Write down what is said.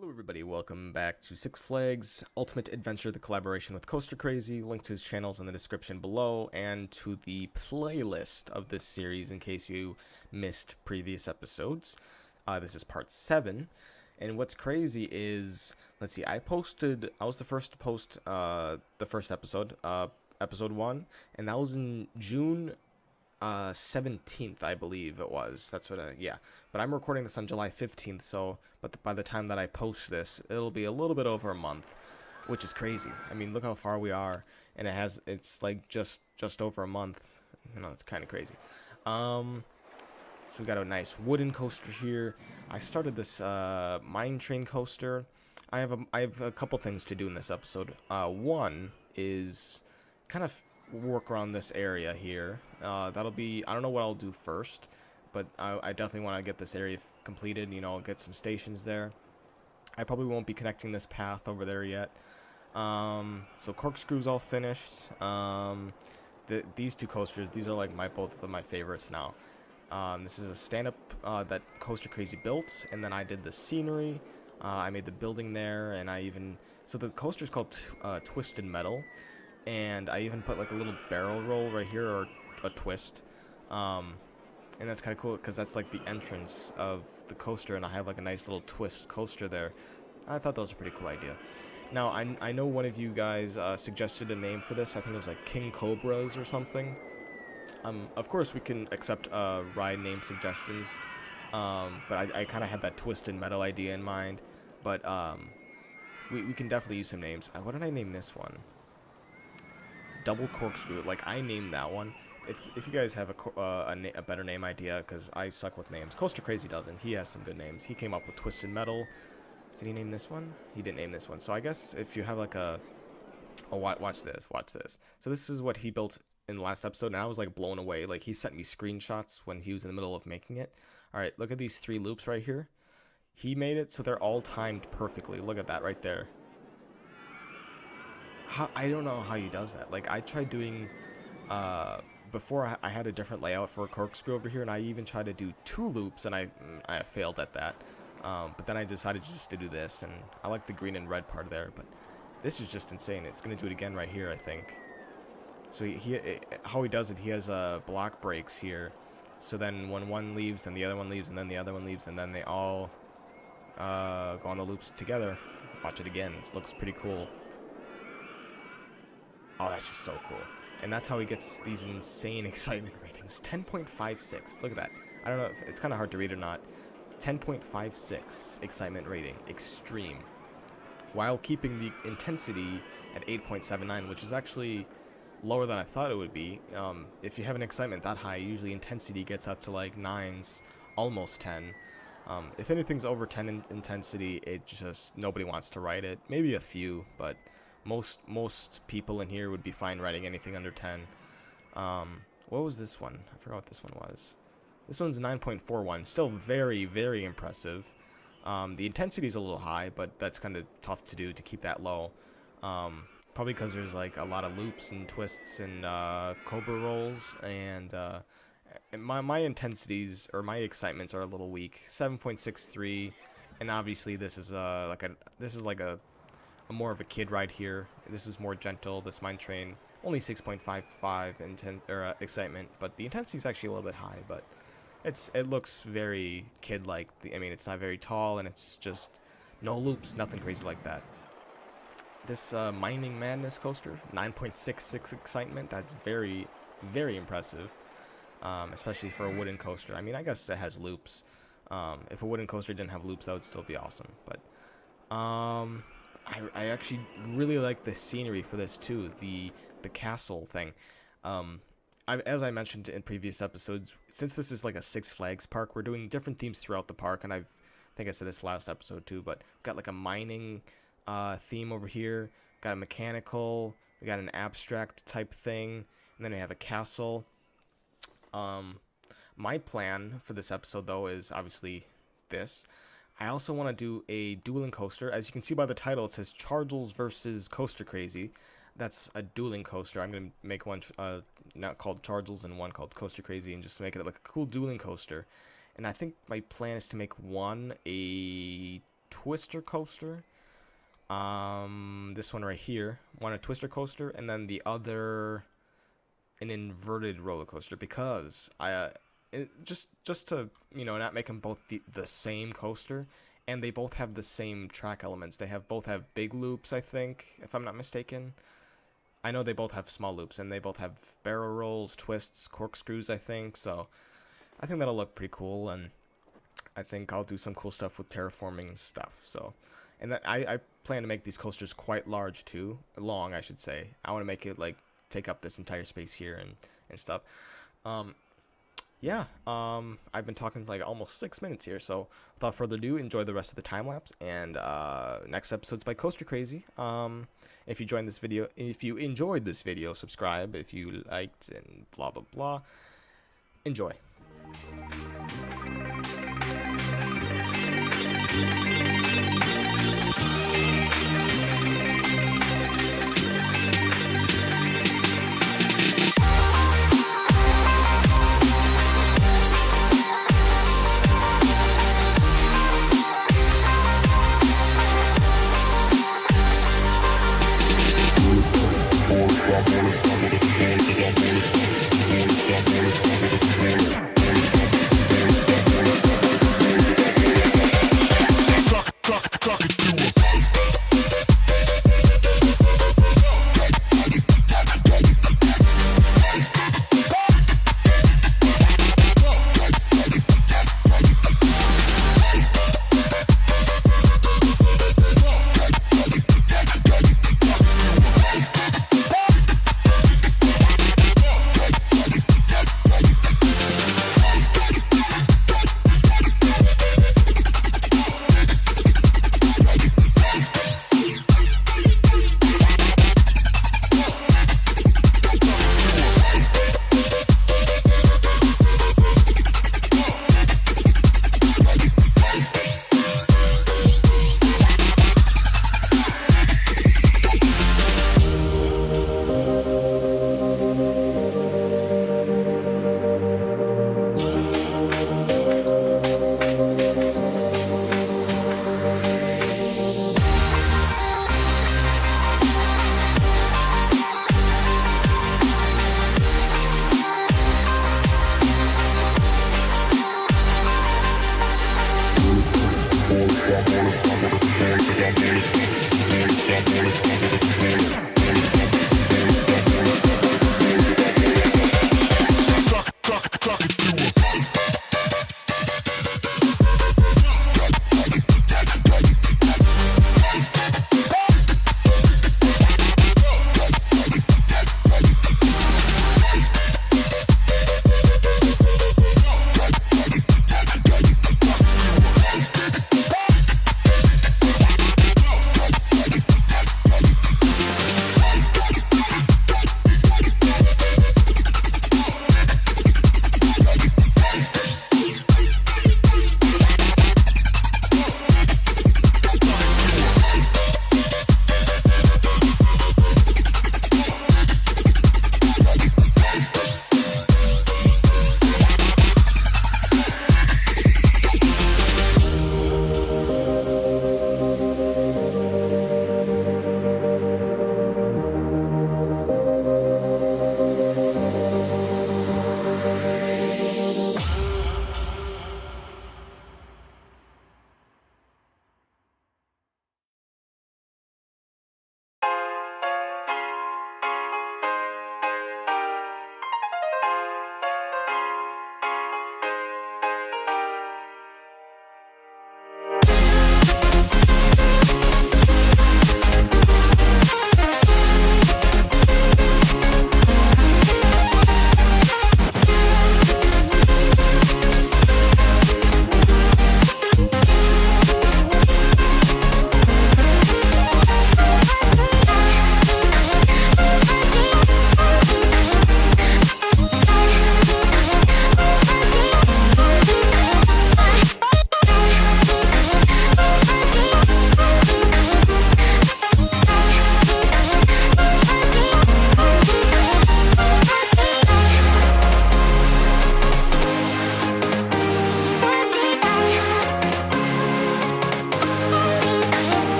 Hello everybody, welcome back to Six Flags Ultimate Adventure, the collaboration with CoasterCrazy. Link to his channels in the description below, and to the playlist of this series in case you missed previous episodes. This is part 7, and what's crazy is, let's see, I was the first to post the first episode, episode 1, and that was in June 17th, I believe it was. That's what yeah. But I'm recording this on July 15th, so, by the time that I post this, it'll be a little bit over a month, which is crazy. I mean, look how far we are, and it's like just over a month. You know, it's kind of crazy. So we got a nice wooden coaster here. I started this mine train coaster. I have a couple things to do in this episode. One is kind of work around this area here. That'll be, I don't know what I'll do first, but I definitely want to get this area completed, you know, get some stations there. I probably won't be connecting this path over there yet. So corkscrew's all finished. These two coasters, these are like both of my favorites now. This is a stand-up that CoasterCrazy built, and then I did the scenery. I made the building there, and so the coaster's called Twisted Metal. And I even put like a little barrel roll right here, or a twist, and that's kind of cool because that's like the entrance of the coaster, and I have like a nice little twist coaster there. I thought that was a pretty cool idea. Now I know one of you guys suggested a name for this. I think it was like King Cobras or something. Of course we can accept ride name suggestions, but I kind of had that Twisted Metal idea in mind. But we can definitely use some names. What did I name this one? Double Corkscrew. Like, I named that one. If you guys have a better name idea, because I suck with names. CoasterCrazy doesn't. He has some good names. He came up with Twisted Metal. Did he name this one? He didn't name this one. So I guess if you have like oh, watch this. So this is what he built in the last episode, and I was like blown away. Like, he sent me screenshots when he was in the middle of making it. Alright, look at these 3 loops right here. He made it so they're all timed perfectly. Look at that right there. I don't know how he does that. Like, I tried doing, before I had a different layout for a corkscrew over here, and I even tried to do 2 loops, and I failed at that. But then I decided just to do this, and I like the green and red part there, but this is just insane. It's going to do it again right here, I think. So how he does it, he has block breaks here. So then when one leaves, then the other one leaves, and then the other one leaves, and then they all go on the loops together. Watch it again. It looks pretty cool. Oh, that's just so cool. And that's how he gets these insane excitement ratings. 10.56. Look at that. I don't know if it's kind of hard to read or not. 10.56 excitement rating. Extreme. While keeping the intensity at 8.79, which is actually lower than I thought it would be. If you have an excitement that high, usually intensity gets up to like 9s, almost 10. If anything's over 10 in intensity, it just, nobody wants to write it. Maybe a few, but most people in here would be fine writing anything under 10. What was this one? I forgot what this one was. This one's 9.41. Still very, very impressive. The intensity is a little high, but that's kind of tough to do to keep that low. Probably because there's like a lot of loops and twists and cobra rolls, and my intensities or my excitements are a little weak. 7.63, and obviously this is like a more of a kid ride here. This is more gentle. This mine train only 6.55 excitement, but the intensity is actually a little bit high. But it looks very kid-like. I mean, it's not very tall, and it's just no loops, nothing crazy like that. This Mining Madness coaster, 9.66 excitement. That's very, very impressive, especially for a wooden coaster. I mean, I guess it has loops. If a wooden coaster didn't have loops, that would still be awesome. But I actually really like the scenery for this too, the castle thing. As I mentioned in previous episodes, since this is like a Six Flags park, we're doing different themes throughout the park, and I think I said this last episode too, but we've got like a mining theme over here, got a mechanical, we got an abstract type thing, and then we have a castle. My plan for this episode though is obviously this. I also want to do a dueling coaster. As you can see by the title, it says Charjallz versus CoasterCrazy. That's a dueling coaster. I'm going to make one not called Charjallz and one called CoasterCrazy, and just make it like a cool dueling coaster. And I think my plan is to make one a twister coaster. This one right here, one a twister coaster, and then the other an inverted roller coaster, because just to, you know, not make them both the same coaster, and they both have the same track elements. They both have big loops, I think, if I'm not mistaken. I know they both have small loops, and they both have barrel rolls, twists, corkscrews, I think. So I think that'll look pretty cool, and I think I'll do some cool stuff with terraforming stuff. So, and that I plan to make these coasters quite large too, long I should say. I want to make it like take up this entire space here and stuff. Yeah, I've been talking like almost 6 minutes here, so without further ado, enjoy the rest of the time lapse, and next episode's by CoasterCrazy. If you enjoyed this video, subscribe if you liked, and blah blah blah. Enjoy. Clock it.